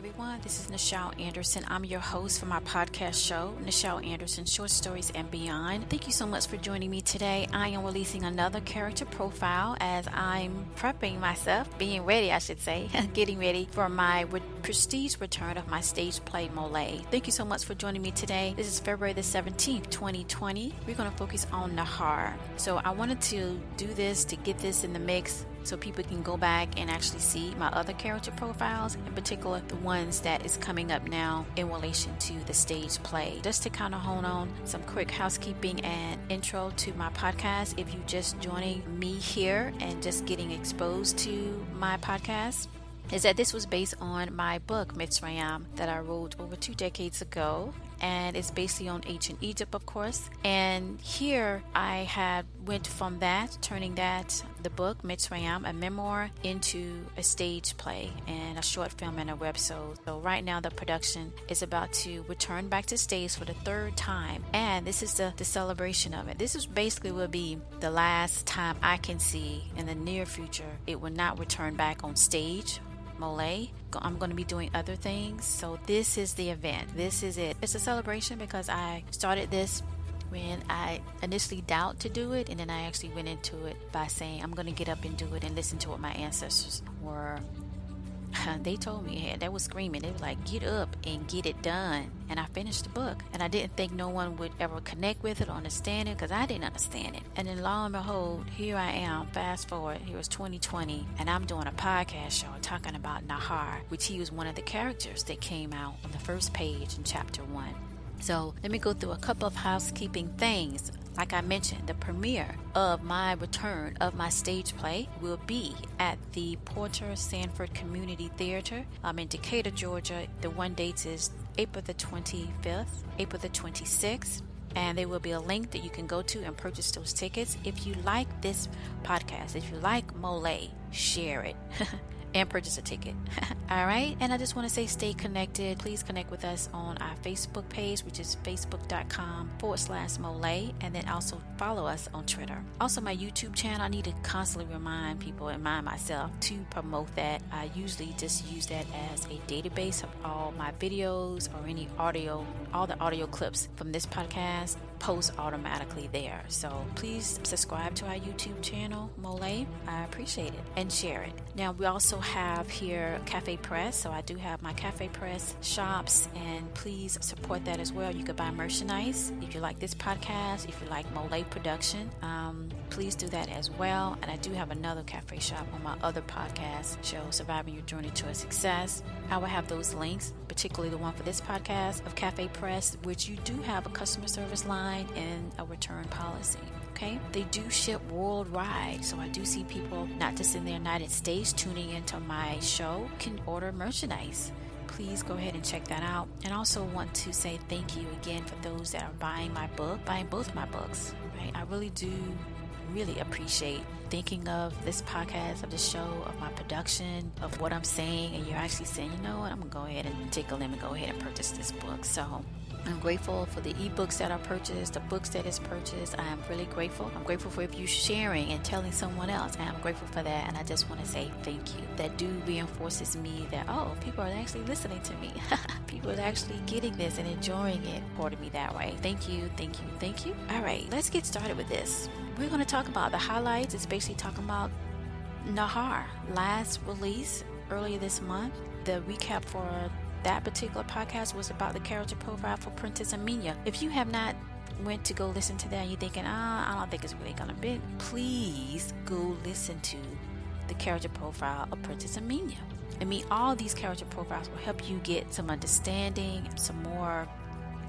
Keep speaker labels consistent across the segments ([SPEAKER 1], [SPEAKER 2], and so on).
[SPEAKER 1] everyone. This is Nichel Anderson. I'm your host for my podcast show, Nichel Anderson Short Stories and Beyond. Thank you so much for joining me today. I am releasing another character profile as I'm prepping myself, being ready, I should say, getting ready for my prestige return of my stage play, MOLIAE. Thank you so much for joining me today. This is February the 17th, 2020. We're going to focus on Nahor. So I wanted to do this to get this in the mix so people can go back and actually see my other character profiles, in particular the ones that is coming up now in relation to the stage play. Just to kind of hone on some quick housekeeping and intro to my podcast, if you just joining me here and just getting exposed to my podcast, is that this was based on my book Mitsrayim that I wrote over 2 decades ago, and it's basically on ancient Egypt, of course. And here I had went from that, turning that the book Mitsrayim, a memoir, into a stage play and a short film and a webisode. So right now the production is about to return back to stage for the 3rd time, and this is the celebration of it. This is basically will be the last time I can see in the near future it will not return back on stage. MOLIAE. I'm going to be doing other things. So this is the event. This is it. It's a celebration because I started this when I initially doubted to do it, and then I actually went into it by saying I'm going to get up and do it and listen to what my ancestors were. They told me, they were screaming. They were like, get up and get it done. And I finished the book. And I didn't think no one would ever connect with it or understand it, because I didn't understand it. And then lo and behold, here I am, fast forward, here was 2020, and I'm doing a podcast show talking about Nahor, which he was one of the characters that came out on the first page in chapter 1. So let me go through a couple of housekeeping things. Like I mentioned, the premiere of my return of my stage play will be at the Porter Sanford Community Theater in Decatur, Georgia. The one date is April the 25th, April the 26th. And there will be a link that you can go to and purchase those tickets. If you like this podcast, if you like MOLIAE, share it. And purchase a ticket. All right. And I just want to say stay connected. Please connect with us on our Facebook page, which is facebook.com/MOLIAE. And then also follow us on Twitter. Also, my YouTube channel, I need to constantly remind people and remind myself to promote that. I usually just use that as a database of all my videos or any audio, all the audio clips from this podcast post automatically there. So please subscribe to our YouTube channel, MOLIAE. I appreciate it, and share it. Now we also have here Cafe Press, so I do have my Cafe Press shops, and please support that as well. You could buy merchandise if you like this podcast, if you like MOLIAE production, please do that as well. And I do have another cafe shop on my other podcast show, Surviving Your Journey to a Success. I will have those links, particularly the one for this podcast of Cafe Press, which you do have a customer service line and a return policy. Okay, they do ship worldwide, so I do see people not just in the United States tuning into my show can order merchandise. Please go ahead and check that out. And also want to say thank you again for those that are buying my book, buying both my books. Right, I really do appreciate thinking of this podcast, of the show, of my production, of what I'm saying, and you're actually saying, you know what, I'm gonna go ahead and take a limit, go ahead and purchase this book. So I'm grateful for the ebooks that are purchased, the books that is purchased. I am really grateful. I'm grateful for you sharing and telling someone else. And I'm grateful for that. And I just want to say thank you. That do reinforces me that, oh, people are actually listening to me. People are actually getting this and enjoying it, supporting me that way. Thank you, thank you, thank you. All right, let's get started with this. We're going to talk about the highlights. It's basically talking about Nahor, last release earlier this month. The recap for that particular podcast was about the character profile for Princess Aamina. If you have not went to go listen to that and you're thinking, I don't think it's really gonna be, please go listen to the character profile of Princess Aamina. I mean, all these character profiles will help you get some understanding, some more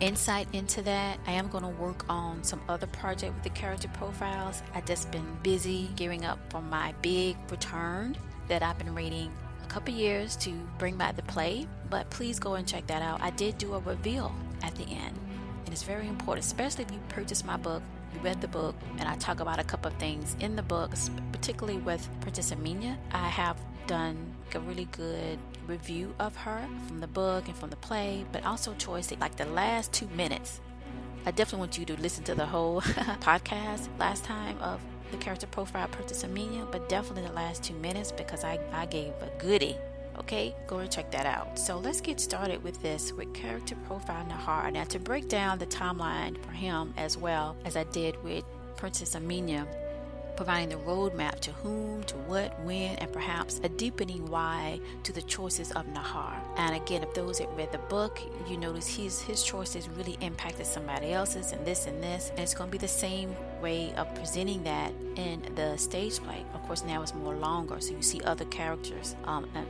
[SPEAKER 1] insight into that. I am going to work on some other project with the character profiles. I've just been busy gearing up for my big return that I've been waiting a couple years to bring back the play, but please go and check that out. I did do a reveal at the end, and it's very important, especially if you purchase my book, you read the book, and I talk about a couple of things in the book, particularly with Princess Aamina. I have done a really good review of her from the book and from the play, but also towards like the last 2 minutes. I definitely want you to listen to the whole podcast last time of the character profile Princess Aamina, but definitely the last 2 minutes, because I gave a goodie Okay, go and check that out. So let's get started with this, with character profile Nahor. Now, to break down the timeline for him as well as I did with Princess Aamina, providing the roadmap to whom, to what, when, and perhaps a deepening why to the choices of Nahor. And again, if those that read the book, you notice his choices really impacted somebody else's, and this and this, and it's going to be the same way of presenting that in the stage play. Of course, now it's more longer, so you see other characters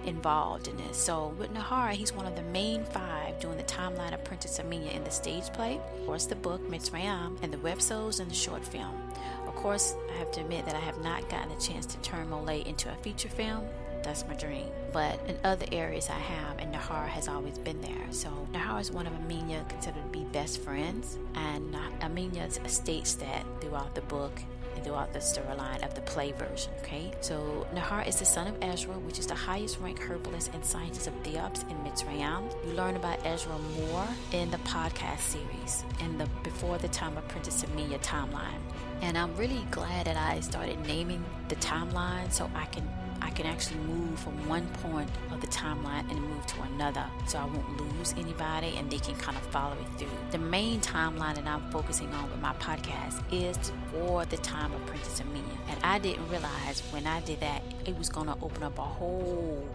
[SPEAKER 1] involved in this. So with Nahor, he's one of the main 5 during the timeline of Princess Aamina in the stage play, of course the book Mitsrayim, and the webisodes and the short film. Of course, I have to admit that I have not gotten a chance to turn MOLIAE into a feature film. That's my dream. But in other areas I have, and Nahor has always been there. So Nahor is one of Aamina considered to be best friends, and Aamina states that throughout the book and throughout the storyline of the play version. Okay, so Nahor is the son of Ezra, which is the highest ranked herbalist and scientist of Theops in Mitsrayim. You learn about Ezra more in the podcast series in the Before the Time of Princess Aamina timeline. And I'm really glad that I started naming the timeline so I can actually move from one point of the timeline and move to another, so I won't lose anybody and they can kind of follow it through. The main timeline that I'm focusing on with my podcast is for the time of Princess Aamina, and I didn't realize when I did that it was going to open up a whole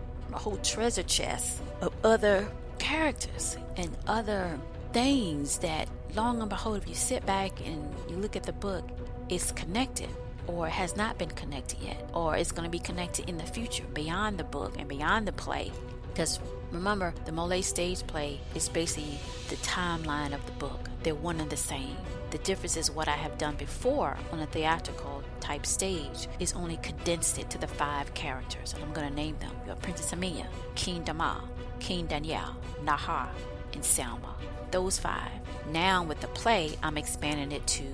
[SPEAKER 1] treasure chest of other characters and other things that, long and behold, if you sit back and you look at the book, it's connected, or it has not been connected yet, or it's going to be connected in the future beyond the book and beyond the play. Because remember, the MOLIAE stage play is basically the timeline of the book. They're one and the same. The difference is what I have done before on a theatrical type stage is only condensed it to the 5 characters, and I'm going to name them. You have Princess Aamina, King Dama, King Daniel, Nahor, and Selma. Those 5. Now with the play, I'm expanding it to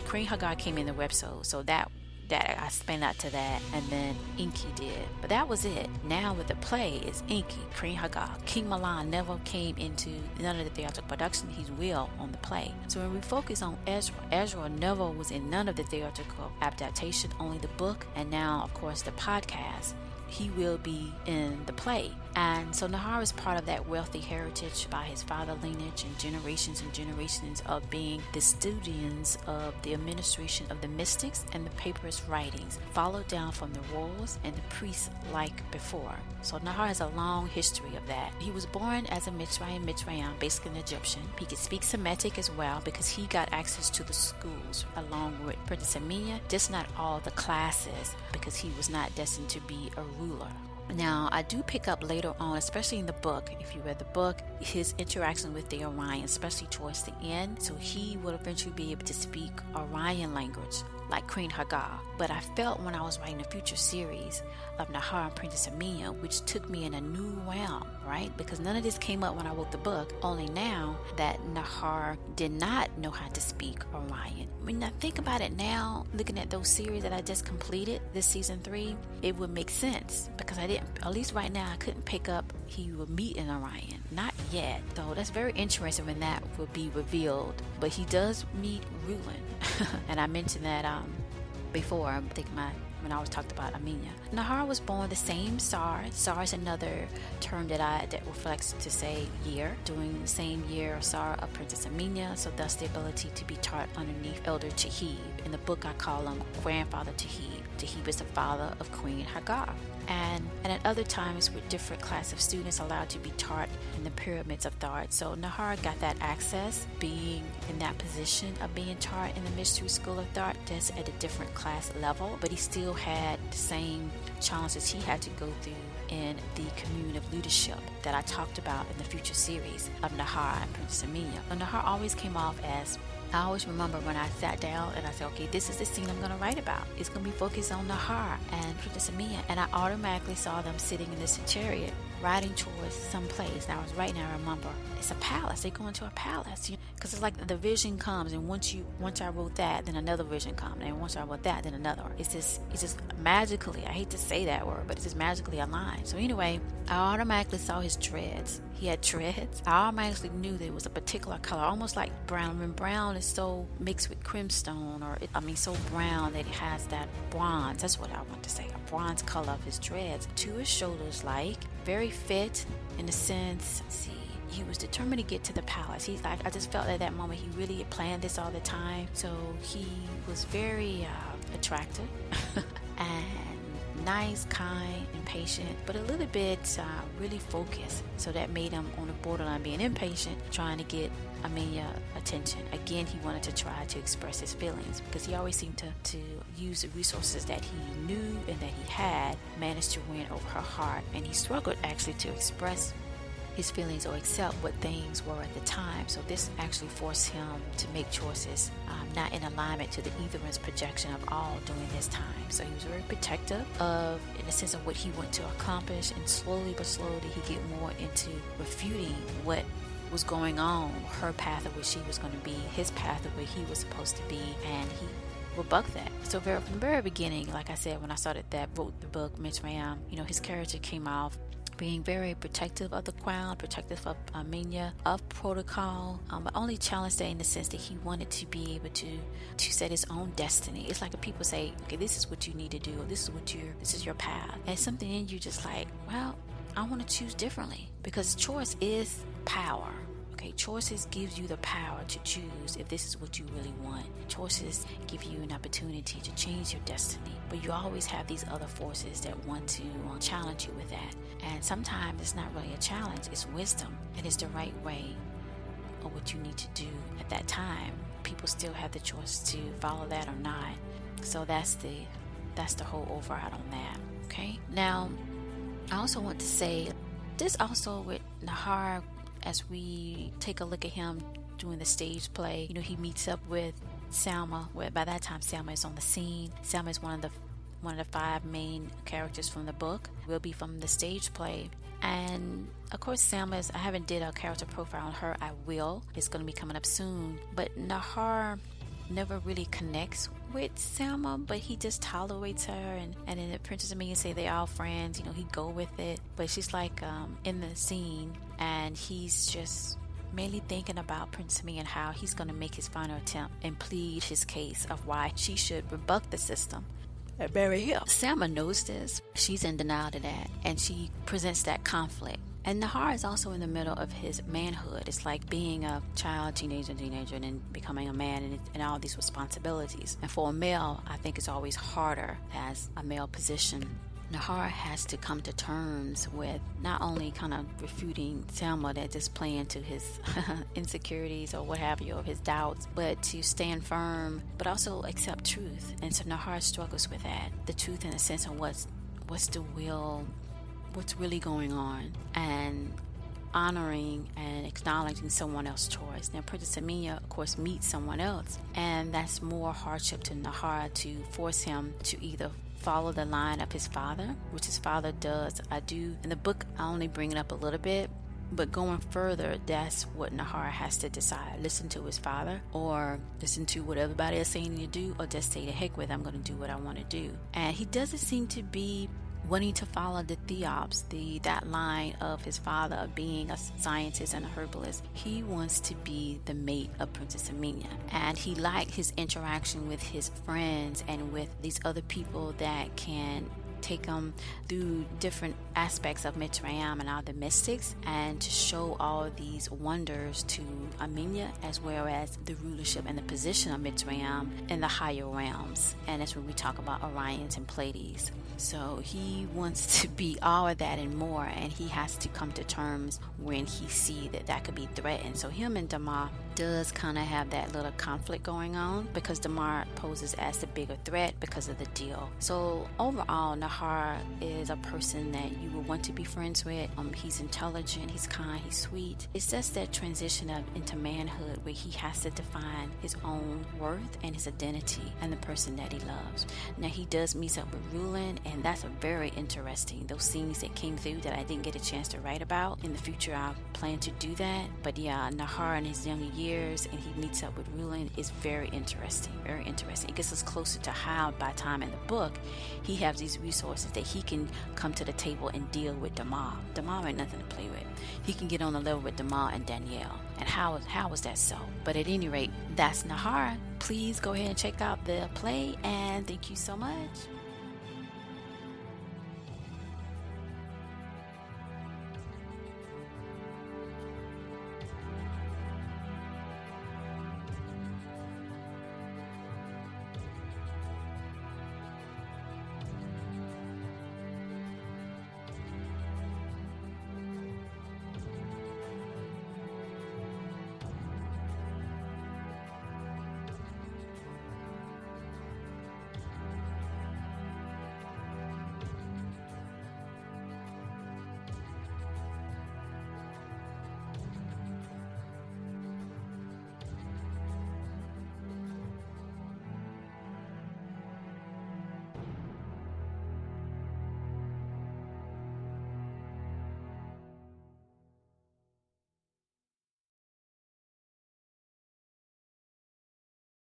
[SPEAKER 1] Queen Hagar came in the webisode, so that I expanded out to that, and then Inky did. But that was it. Now with the play is Inky, Queen Hagar. King Milan never came into none of the theatrical production. He will on the play. So when we focus on Ezra never was in none of the theatrical adaptation, only the book, and now of course the podcast. He will be in the play. And so Nahor is part of that wealthy heritage by his father lineage and generations of being the students of the administration of the mystics and the papyrus writings, followed down from the royals and the priests like before. So Nahor has a long history of that. He was born as a Mitsrayim, basically an Egyptian. He could speak Semitic as well because he got access to the schools along with Princess Aamina, just not all the classes, because he was not destined to be a ruler. Now, I do pick up later on, especially in the book, if you read the book, his interaction with the Orion, especially towards the end. So he will eventually be able to speak Orion language like Queen Hagar. But I felt when I was writing a future series of Nahor and Princess Aamina, which took me in a new realm, right? Because none of this came up when I wrote the book. Only now that Nahor did not know how to speak Orion. When I think about it now, looking at those series that I just completed, this season 3, it would make sense because I didn't, at least right now, I couldn't pick up he would meet in Orion. Not yet, though. That's very interesting when that will be revealed. But he does meet Rulin. And I mentioned that before, I think when I was talking about Aamina. Nahor was born the same Sar. Sar is another term that reflects to say year. During the same year of Sar of Princess Aamina, so thus the ability to be taught underneath Elder Tahib. In the book I call him Grandfather Tahib. Tahib is the father of Queen Hagar. And at other times with different class of students allowed to be taught in the pyramids of Thart. So Nahor got that access, being in that position of being taught in the mystery school of Thart, just at a different class level, but he still had the same challenges he had to go through in the commune of leadership that I talked about in the future series of Nahor and Princess Aamina. And Nahor always came off as, I always remember when I sat down and I said, okay, this is the scene I'm going to write about. It's going to be focused on Nahor and Princess Aamina. And I automatically saw them sitting in this chariot riding towards some place. Now I was right now, I remember, it's a palace. They're going to a palace. Because it's like the vision comes, and once I wrote that, then another vision comes. And once I wrote that, then another. It's just magically, I hate to say that word, but it's just magically aligned. So anyway, I automatically saw his dreads. He had dreads. I automatically knew that it was a particular color, almost like brown. When brown is so mixed with crimson, so brown that it has that bronze. That's what I want to say, a bronze color of his dreads to his shoulders, like very fit in a sense. Let's see, he was determined to get to the palace. He's like, I just felt at that moment he really planned this all the time. So he was very attractive and nice, kind, and patient, but a little bit really focused. So that made him on the borderline being impatient, trying to get Aamina attention. Again, he wanted to try to express his feelings because he always seemed to use the resources that he knew and that he had, managed to win over her heart. And he struggled actually to express his feelings or accept what things were at the time. So this actually forced him to make choices not in alignment to the either one's projection of all during this time. So he was very protective of, in the sense of what he wanted to accomplish, and slowly but slowly he get more into refuting what was going on, her path of where she was going to be, his path of where he was supposed to be, and he rebuffed that. So from the very beginning, like I said, when I started that, wrote the book Mitsrayim, his character came off being very protective of the crown, protective of Aamina, of protocol, but only challenged that in the sense that he wanted to be able to set his own destiny. It's like when people say, okay, this is what you need to do, or this is your path, and something in you just like, well, I want to choose differently, because choice is power. Okay, choices gives you the power to choose if this is what you really want. Choices give you an opportunity to change your destiny, but you always have these other forces that want to challenge you with that. And sometimes it's not really a challenge, it's wisdom, and it's the right way of what you need to do at that time. People still have the choice to follow that or not. So that's the whole override on that. Okay, now I also want to say this also with Nahor. As we take a look at him doing the stage play, he meets up with Salma, where by that time Salma is on the scene. Salma is one of the 5 main characters from the book, will be from the stage play. And of course Salma I haven't did a character profile on her. I will. It's going to be coming up soon. But Nahor never really connects with Salma, but he just tolerates her, and then the Princess Aamina say they're all friends, he go with it. But she's like in the scene, and he's just mainly thinking about Princess Aamina and how he's going to make his final attempt and plead his case of why she should rebuke the system and marry him. Salma knows this. She's in denial to that, and she presents that conflict. And Nahor is also in the middle of his manhood. It's like being a child, teenager, and then becoming a man, and all these responsibilities. And for a male, I think it's always harder as a male position. Nahor has to come to terms with not only kind of refuting Salma that just play into his insecurities or what have you, or his doubts, but to stand firm, but also accept truth. And so Nahor struggles with that, the truth in the sense of what's the will, what's really going on, and honoring and acknowledging someone else's choice. Now Princess Aamina of course meets someone else, and that's more hardship to Nahor, to force him to either follow the line of his father, which his father does. I do in the book, I only bring it up a little bit, but going further, that's what Nahor has to decide. Listen to his father, or listen to what everybody is saying to do, or just say to heck with it, I'm going to do what I want to do. And he doesn't seem to be wanting to follow the theops, that line of his father of being a scientist and a herbalist. He wants to be the mate of Princess Aamina, and he liked his interaction with his friends and with these other people that can take them through different aspects of Mitsrayim and all the mystics, and to show all these wonders to Aamina, as well as the rulership and the position of Mitsrayim in the higher realms. And that's when we talk about Orions and Pleiades. So he wants to be all of that and more, and he has to come to terms when he see that could be threatened. So him and Damar does kind of have that little conflict going on, because Damar poses as the bigger threat because of the deal. So overall, Nahor is a person that you would want to be friends with. He's intelligent, he's kind, he's sweet. It's just that transition into manhood where he has to define his own worth and his identity and the person that he loves. Now he does meet up with Rulin, and that's a very interesting, those scenes that came through that I didn't get a chance to write about. In the future I plan to do that. But yeah, Nahor in his younger years, and he meets up with Rulin, is very interesting, very interesting. It gets us closer to how by time in the book he has these resources that he can come to the table and deal with Damar. Damar ain't nothing to play with. He can get on the level with Damar and Danielle. And how is that so? But at any rate, that's Nahor. Please go ahead and check out the play, and thank you so much.